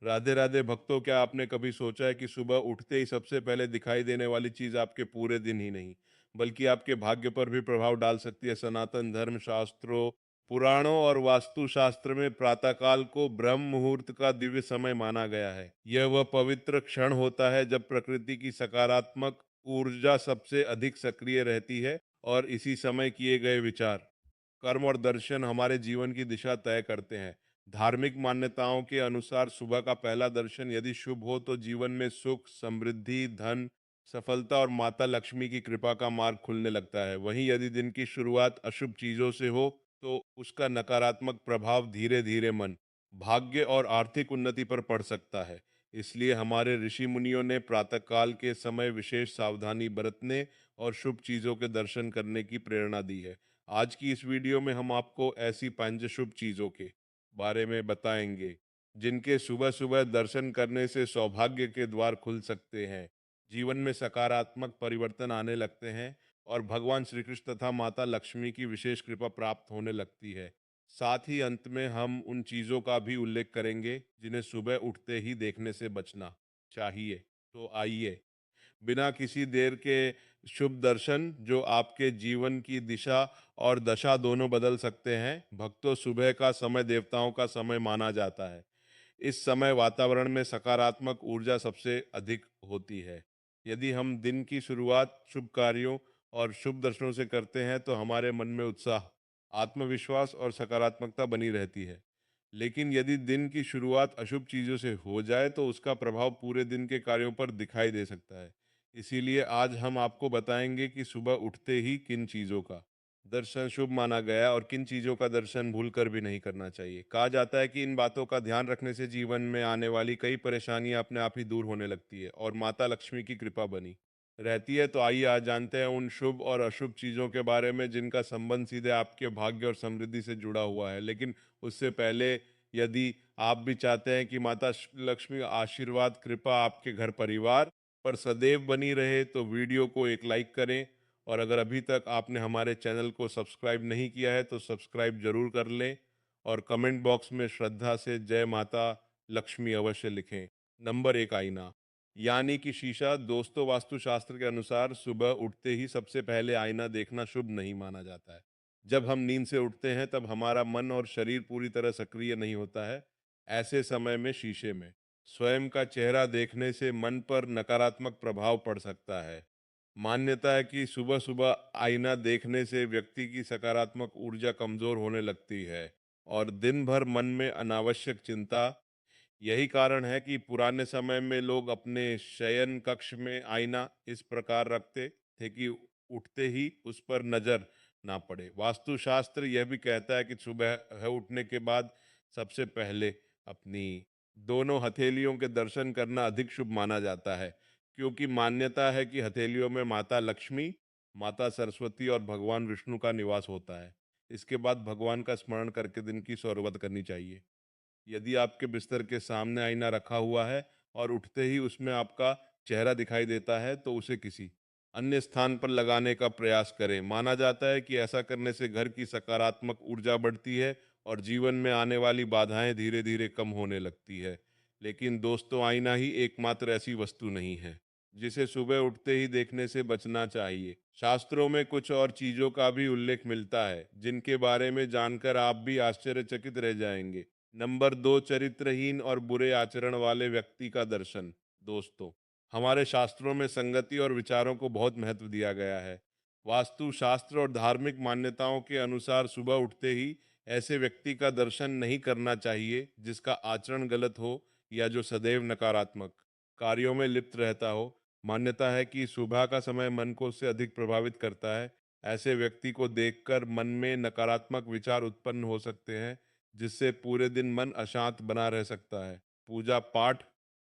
राधे राधे भक्तों, क्या आपने कभी सोचा है कि सुबह उठते ही सबसे पहले दिखाई देने वाली चीज आपके पूरे दिन ही नहीं बल्कि आपके भाग्य पर भी प्रभाव डाल सकती है। सनातन धर्म शास्त्रों, पुराणों और वास्तु शास्त्र में प्रातःकाल को ब्रह्म मुहूर्त का दिव्य समय माना गया है। यह वह पवित्र क्षण होता है जब प्रकृति की सकारात्मक ऊर्जा सबसे अधिक सक्रिय रहती है और इसी समय किए गए विचार, कर्म और दर्शन हमारे जीवन की दिशा तय करते हैं। धार्मिक मान्यताओं के अनुसार सुबह का पहला दर्शन यदि शुभ हो तो जीवन में सुख, समृद्धि, धन, सफलता और माता लक्ष्मी की कृपा का मार्ग खुलने लगता है। वहीं यदि दिन की शुरुआत अशुभ चीजों से हो तो उसका नकारात्मक प्रभाव धीरे धीरे मन, भाग्य और आर्थिक उन्नति पर पड़ सकता है। इसलिए हमारे ऋषि मुनियों ने प्रातःकाल के समय विशेष सावधानी बरतने और शुभ चीजों के दर्शन करने की प्रेरणा दी है। आज की इस वीडियो में हम आपको ऐसी 5 शुभ चीज़ों के बारे में बताएंगे जिनके सुबह सुबह दर्शन करने से सौभाग्य के द्वार खुल सकते हैं, जीवन में सकारात्मक परिवर्तन आने लगते हैं और भगवान श्री कृष्ण तथा माता लक्ष्मी की विशेष कृपा प्राप्त होने लगती है। साथ ही अंत में हम उन चीज़ों का भी उल्लेख करेंगे जिन्हें सुबह उठते ही देखने से बचना चाहिए। तो आइए, बिना किसी देर के शुभ दर्शन जो आपके जीवन की दिशा और दशा दोनों बदल सकते हैं। भक्तों, सुबह का समय देवताओं का समय माना जाता है। इस समय वातावरण में सकारात्मक ऊर्जा सबसे अधिक होती है। यदि हम दिन की शुरुआत शुभ कार्यों और शुभ दर्शनों से करते हैं तो हमारे मन में उत्साह, आत्मविश्वास और सकारात्मकता बनी रहती है। लेकिन यदि दिन की शुरुआत अशुभ चीज़ों से हो जाए तो उसका प्रभाव पूरे दिन के कार्यों पर दिखाई दे सकता है। इसीलिए आज हम आपको बताएंगे कि सुबह उठते ही किन चीज़ों का दर्शन शुभ माना गया और किन चीज़ों का दर्शन भूलकर भी नहीं करना चाहिए। कहा जाता है कि इन बातों का ध्यान रखने से जीवन में आने वाली कई परेशानियां अपने आप ही दूर होने लगती है और माता लक्ष्मी की कृपा बनी रहती है। तो आइए आज जानते हैं उन शुभ और अशुभ चीज़ों के बारे में जिनका संबंध सीधे आपके भाग्य और समृद्धि से जुड़ा हुआ है। लेकिन उससे पहले, यदि आप भी चाहते हैं कि माता लक्ष्मी आशीर्वाद कृपा आपके घर परिवार पर सदैव बनी रहे तो वीडियो को एक लाइक करें। और अगर अभी तक आपने हमारे चैनल को सब्सक्राइब नहीं किया है तो सब्सक्राइब जरूर कर लें और कमेंट बॉक्स में श्रद्धा से जय माता लक्ष्मी अवश्य लिखें। नंबर 1, आईना यानी कि शीशा। दोस्तों, वास्तुशास्त्र के अनुसार सुबह उठते ही सबसे पहले आईना देखना शुभ नहीं माना जाता है। जब हम नींद से उठते हैं तब हमारा मन और शरीर पूरी तरह सक्रिय नहीं होता है। ऐसे समय में शीशे में स्वयं का चेहरा देखने से मन पर नकारात्मक प्रभाव पड़ सकता है। मान्यता है कि सुबह सुबह आईना देखने से व्यक्ति की सकारात्मक ऊर्जा कमजोर होने लगती है और दिन भर मन में अनावश्यक चिंता। यही कारण है कि पुराने समय में लोग अपने शयन कक्ष में आईना इस प्रकार रखते थे कि उठते ही उस पर नजर ना पड़े। वास्तुशास्त्र यह भी कहता है कि सुबह है उठने के बाद सबसे पहले अपनी दोनों हथेलियों के दर्शन करना अधिक शुभ माना जाता है, क्योंकि मान्यता है कि हथेलियों में माता लक्ष्मी, माता सरस्वती और भगवान विष्णु का निवास होता है। इसके बाद भगवान का स्मरण करके दिन की शुरुआत करनी चाहिए। यदि आपके बिस्तर के सामने आईना रखा हुआ है और उठते ही उसमें आपका चेहरा दिखाई देता है तो उसे किसी अन्य स्थान पर लगाने का प्रयास करें। माना जाता है कि ऐसा करने से घर की सकारात्मक ऊर्जा बढ़ती है और जीवन में आने वाली बाधाएं धीरे धीरे कम होने लगती है। लेकिन दोस्तों, आईना ही एकमात्र ऐसी वस्तु नहीं है जिसे सुबह उठते ही देखने से बचना चाहिए। शास्त्रों में कुछ और चीजों का भी उल्लेख मिलता है जिनके बारे में जानकर आप भी आश्चर्यचकित रह जाएंगे। नंबर 2, चरित्रहीन और बुरे आचरण वाले व्यक्ति का दर्शन। दोस्तों, हमारे शास्त्रों में संगति और विचारों को बहुत महत्व दिया गया है। वास्तु शास्त्र और धार्मिक मान्यताओं के अनुसार सुबह उठते ही ऐसे व्यक्ति का दर्शन नहीं करना चाहिए जिसका आचरण गलत हो या जो सदैव नकारात्मक कार्यों में लिप्त रहता हो। मान्यता है कि सुबह का समय मन को उससे अधिक प्रभावित करता है। ऐसे व्यक्ति को देखकर मन में नकारात्मक विचार उत्पन्न हो सकते हैं जिससे पूरे दिन मन अशांत बना रह सकता है। पूजा पाठ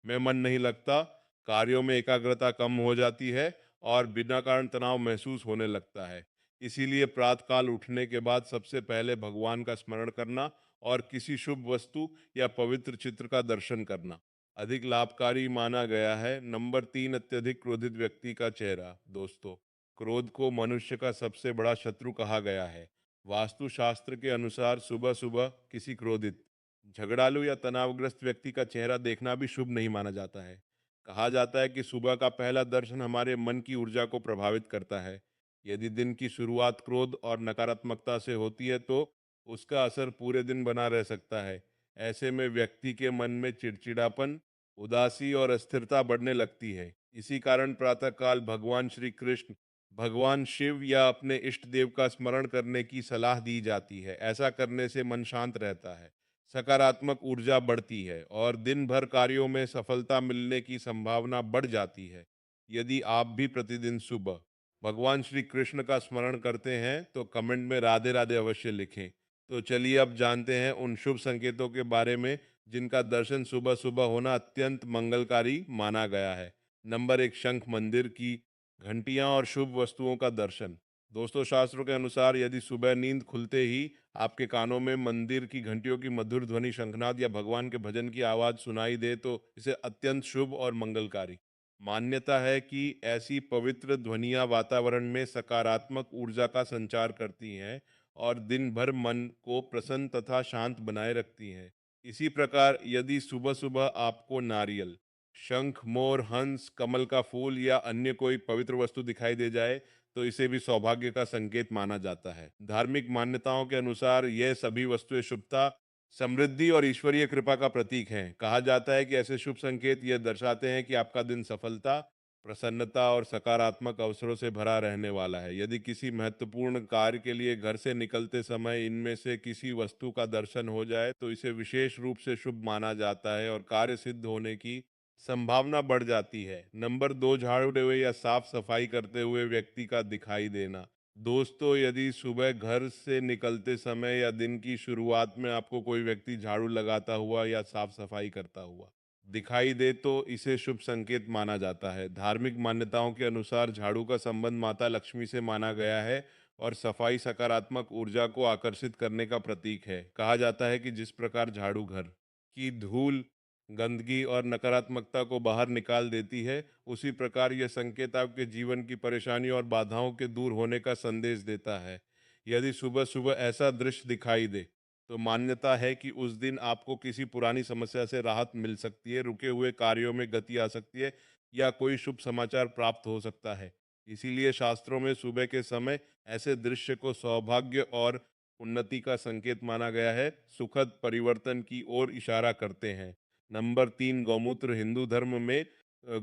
में मन नहीं लगता, कार्यों में एकाग्रता कम हो जाती है और बिना कारण तनाव महसूस होने लगता है। इसीलिए प्रातःकाल उठने के बाद सबसे पहले भगवान का स्मरण करना और किसी शुभ वस्तु या पवित्र चित्र का दर्शन करना अधिक लाभकारी माना गया है। नंबर 3, अत्यधिक क्रोधित व्यक्ति का चेहरा। दोस्तों, क्रोध को मनुष्य का सबसे बड़ा शत्रु कहा गया है। वास्तुशास्त्र के अनुसार सुबह सुबह किसी क्रोधित, झगड़ालू या तनावग्रस्त व्यक्ति का चेहरा देखना भी शुभ नहीं माना जाता है। कहा जाता है कि सुबह का पहला दर्शन हमारे मन की ऊर्जा को प्रभावित करता है। यदि दिन की शुरुआत क्रोध और नकारात्मकता से होती है तो उसका असर पूरे दिन बना रह सकता है। ऐसे में व्यक्ति के मन में चिड़चिड़ापन, उदासी और अस्थिरता बढ़ने लगती है। इसी कारण प्रातःकाल भगवान श्री कृष्ण, भगवान शिव या अपने इष्ट देव का स्मरण करने की सलाह दी जाती है। ऐसा करने से मन शांत रहता है, सकारात्मक ऊर्जा बढ़ती है और दिन भर कार्यों में सफलता मिलने की संभावना बढ़ जाती है। यदि आप भी प्रतिदिन सुबह भगवान श्री कृष्ण का स्मरण करते हैं तो कमेंट में राधे राधे अवश्य लिखें। तो चलिए अब जानते हैं उन शुभ संकेतों के बारे में जिनका दर्शन सुबह सुबह होना अत्यंत मंगलकारी माना गया है। नंबर एक, शंख मंदिर की घंटियां और शुभ वस्तुओं का दर्शन। दोस्तों, शास्त्रों के अनुसार यदि सुबह नींद खुलते ही आपके कानों में मंदिर की घंटियों की मधुर ध्वनि, शंखनाद या भगवान के भजन की आवाज सुनाई दे तो इसे अत्यंत शुभ और मंगलकारी मान्यता है कि ऐसी पवित्र ध्वनियां वातावरण में सकारात्मक ऊर्जा का संचार करती हैं और दिन भर मन को प्रसन्न तथा शांत बनाए रखती हैं। इसी प्रकार यदि सुबह सुबह आपको नारियल, शंख, मोर, हंस, कमल का फूल या अन्य कोई पवित्र वस्तु दिखाई दे जाए तो इसे भी सौभाग्य का संकेत माना जाता है। धार्मिक मान्यताओं के अनुसार यह सभी वस्तुएं शुभता, समृद्धि और ईश्वरीय कृपा का प्रतीक हैं। कहा जाता है कि ऐसे शुभ संकेत यह दर्शाते हैं कि आपका दिन सफलता, प्रसन्नता और सकारात्मक अवसरों से भरा रहने वाला है। यदि किसी महत्वपूर्ण कार्य के लिए घर से निकलते समय इनमें से किसी वस्तु का दर्शन हो जाए तो इसे विशेष रूप से शुभ माना जाता है और कार्य सिद्ध होने की संभावना बढ़ जाती है। नंबर दो, झाड़ू हुए या साफ सफाई करते हुए व्यक्ति का दिखाई देना। दोस्तों, यदि सुबह घर से निकलते समय या दिन की शुरुआत में आपको कोई व्यक्ति झाड़ू लगाता हुआ या साफ सफाई करता हुआ दिखाई दे तो इसे शुभ संकेत माना जाता है। धार्मिक मान्यताओं के अनुसार झाड़ू का संबंध माता लक्ष्मी से माना गया है और सफाई सकारात्मक ऊर्जा को आकर्षित करने का प्रतीक है। कहा जाता है कि जिस प्रकार झाड़ू घर की धूल, गंदगी और नकारात्मकता को बाहर निकाल देती है, उसी प्रकार यह संकेत आपके जीवन की परेशानी और बाधाओं के दूर होने का संदेश देता है। यदि सुबह सुबह ऐसा दृश्य दिखाई दे तो मान्यता है कि उस दिन आपको किसी पुरानी समस्या से राहत मिल सकती है, रुके हुए कार्यों में गति आ सकती है या कोई शुभ समाचार प्राप्त हो सकता है। इसीलिए शास्त्रों में सुबह के समय ऐसे दृश्य को सौभाग्य और उन्नति का संकेत माना गया है, सुखद परिवर्तन की ओर इशारा करते हैं। नंबर तीन, गौमूत्र। हिंदू धर्म में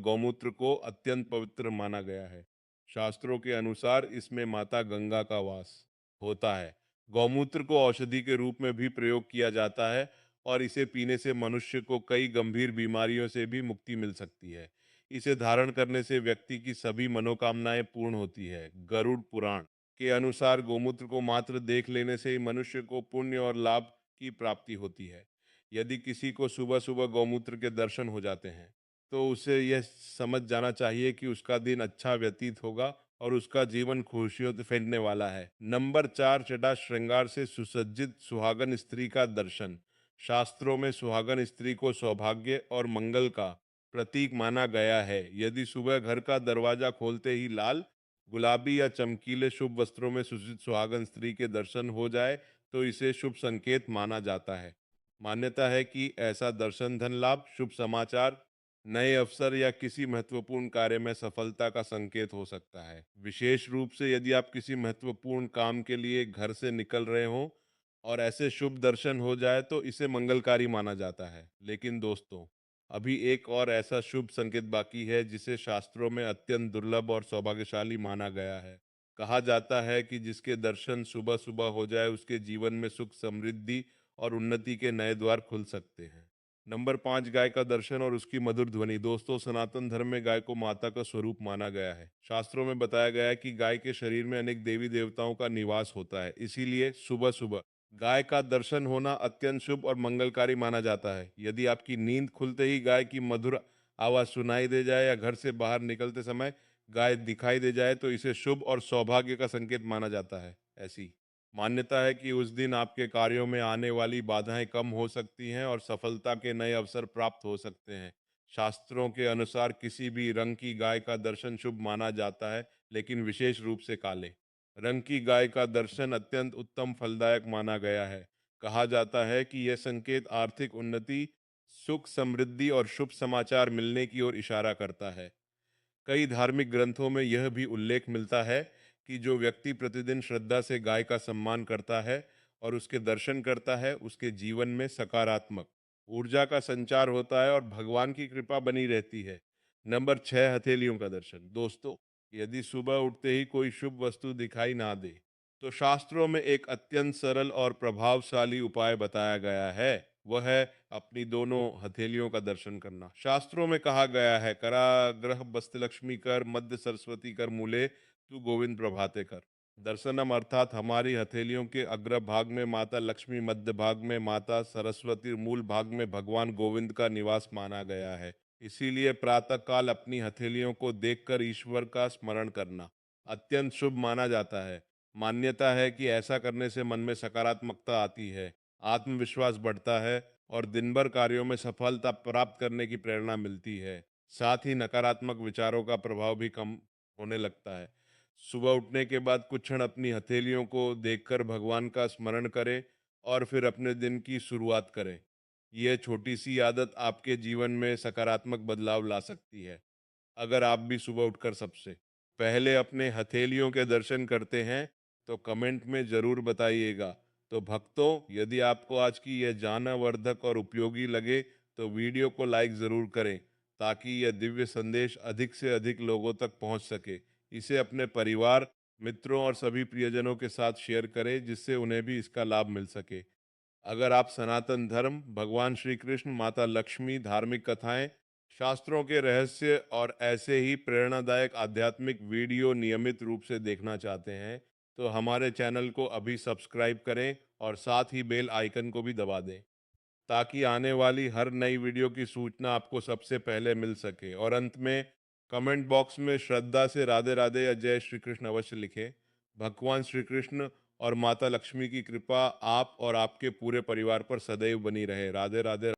गौमूत्र को अत्यंत पवित्र माना गया है। शास्त्रों के अनुसार इसमें माता गंगा का वास होता है। गौमूत्र को औषधि के रूप में भी प्रयोग किया जाता है और इसे पीने से मनुष्य को कई गंभीर बीमारियों से भी मुक्ति मिल सकती है। इसे धारण करने से व्यक्ति की सभी मनोकामनाएं पूर्ण होती है। गरुड़ पुराण के अनुसार गौमूत्र को मात्र देख लेने से ही मनुष्य को पुण्य और लाभ की प्राप्ति होती है। यदि किसी को सुबह सुबह गौमूत्र के दर्शन हो जाते हैं तो उसे यह समझ जाना चाहिए कि उसका दिन अच्छा व्यतीत होगा और उसका जीवन खुशियों से फैलने वाला है। नंबर चार, जटा श्रृंगार से सुसज्जित सुहागन स्त्री का दर्शन। शास्त्रों में सुहागन स्त्री को सौभाग्य और मंगल का प्रतीक माना गया है। यदि सुबह घर का दरवाजा खोलते ही लाल, गुलाबी या चमकीले शुभ वस्त्रों में सुसज्जित सुहागन स्त्री के दर्शन हो जाए तो इसे शुभ संकेत माना जाता है। मान्यता है कि ऐसा दर्शन धन लाभ, शुभ समाचार, नए अवसर या किसी महत्वपूर्ण कार्य में सफलता का संकेत हो सकता है। विशेष रूप से यदि आप किसी महत्वपूर्ण काम के लिए घर से निकल रहे हों और ऐसे शुभ दर्शन हो जाए तो इसे मंगलकारी माना जाता है। लेकिन दोस्तों, अभी एक और ऐसा शुभ संकेत बाकी है जिसे शास्त्रों में अत्यंत दुर्लभ और सौभाग्यशाली माना गया है। कहा जाता है कि जिसके दर्शन सुबह सुबह हो जाए उसके जीवन में सुख, समृद्धि और उन्नति के नए द्वार खुल सकते हैं। नंबर पाँच, गाय का दर्शन और उसकी मधुर ध्वनि। दोस्तों, सनातन धर्म में गाय को माता का स्वरूप माना गया है। शास्त्रों में बताया गया है कि गाय के शरीर में अनेक देवी देवताओं का निवास होता है। इसीलिए सुबह सुबह गाय का दर्शन होना अत्यंत शुभ और मंगलकारी माना जाता है। यदि आपकी नींद खुलते ही गाय की मधुर आवाज सुनाई दे जाए या घर से बाहर निकलते समय गाय दिखाई दे जाए तो इसे शुभ और सौभाग्य का संकेत माना जाता है। ऐसी मान्यता है कि उस दिन आपके कार्यों में आने वाली बाधाएं कम हो सकती हैं और सफलता के नए अवसर प्राप्त हो सकते हैं। शास्त्रों के अनुसार किसी भी रंग की गाय का दर्शन शुभ माना जाता है, लेकिन विशेष रूप से काले रंग की गाय का दर्शन अत्यंत उत्तम फलदायक माना गया है। कहा जाता है कि यह संकेत आर्थिक उन्नति, सुख, समृद्धि और शुभ समाचार मिलने की ओर इशारा करता है। कई धार्मिक ग्रंथों में यह भी उल्लेख मिलता है कि जो व्यक्ति प्रतिदिन श्रद्धा से गाय का सम्मान करता है और उसके दर्शन करता है, उसके जीवन में सकारात्मक ऊर्जा का संचार होता है और भगवान की कृपा बनी रहती है। नंबर 6, हथेलियों का दर्शन। दोस्तों, यदि सुबह उठते ही कोई शुभ वस्तु दिखाई ना दे, तो शास्त्रों में एक अत्यंत सरल और प्रभावशाली उपाय बताया गया है। वह है अपनी दोनों हथेलियों का दर्शन करना। शास्त्रों में कहा गया है, कराग्रह बस्तलक्ष्मी कर, मध्य सरस्वती कर मूले, तू गोविंद प्रभाते कर। दर्शनम अर्थात हमारी हथेलियों के अग्र भाग में माता लक्ष्मी, मध्य भाग में माता सरस्वती, मूल भाग में भगवान गोविंद का निवास माना गया है। इसीलिए प्रातःकाल अपनी हथेलियों को देखकर ईश्वर का स्मरण करना अत्यंत शुभ माना जाता है। मान्यता है कि ऐसा करने से मन में सकारात्मकता आती है, आत्मविश्वास बढ़ता है और दिन भर कार्यों में सफलता प्राप्त करने की प्रेरणा मिलती है। साथ ही नकारात्मक विचारों का प्रभाव भी कम होने लगता है। सुबह उठने के बाद कुछ क्षण अपनी हथेलियों को देखकर भगवान का स्मरण करें और फिर अपने दिन की शुरुआत करें। यह छोटी सी आदत आपके जीवन में सकारात्मक बदलाव ला सकती है। अगर आप भी सुबह उठकर सबसे पहले अपने हथेलियों के दर्शन करते हैं, तो कमेंट में ज़रूर बताइएगा। तो भक्तों, यदि आपको आज की यह ज्ञानवर्धक और उपयोगी लगे, तो वीडियो को लाइक ज़रूर करें, ताकि यह दिव्य संदेश अधिक से अधिक लोगों तक पहुंच सके। इसे अपने परिवार, मित्रों और सभी प्रियजनों के साथ शेयर करें, जिससे उन्हें भी इसका लाभ मिल सके। अगर आप सनातन धर्म, भगवान श्री कृष्ण, माता लक्ष्मी, धार्मिक कथाएं, शास्त्रों के रहस्य और ऐसे ही प्रेरणादायक आध्यात्मिक वीडियो नियमित रूप से देखना चाहते हैं, तो हमारे चैनल को अभी सब्सक्राइब करें और साथ ही बेल आइकन को भी दबा दें, ताकि आने वाली हर नई वीडियो की सूचना आपको सबसे पहले मिल सके। और अंत में कमेंट बॉक्स में श्रद्धा से राधे राधे या जय श्री कृष्ण अवश्य लिखें। भगवान श्री कृष्ण और माता लक्ष्मी की कृपा आप और आपके पूरे परिवार पर सदैव बनी रहे। राधे राधे।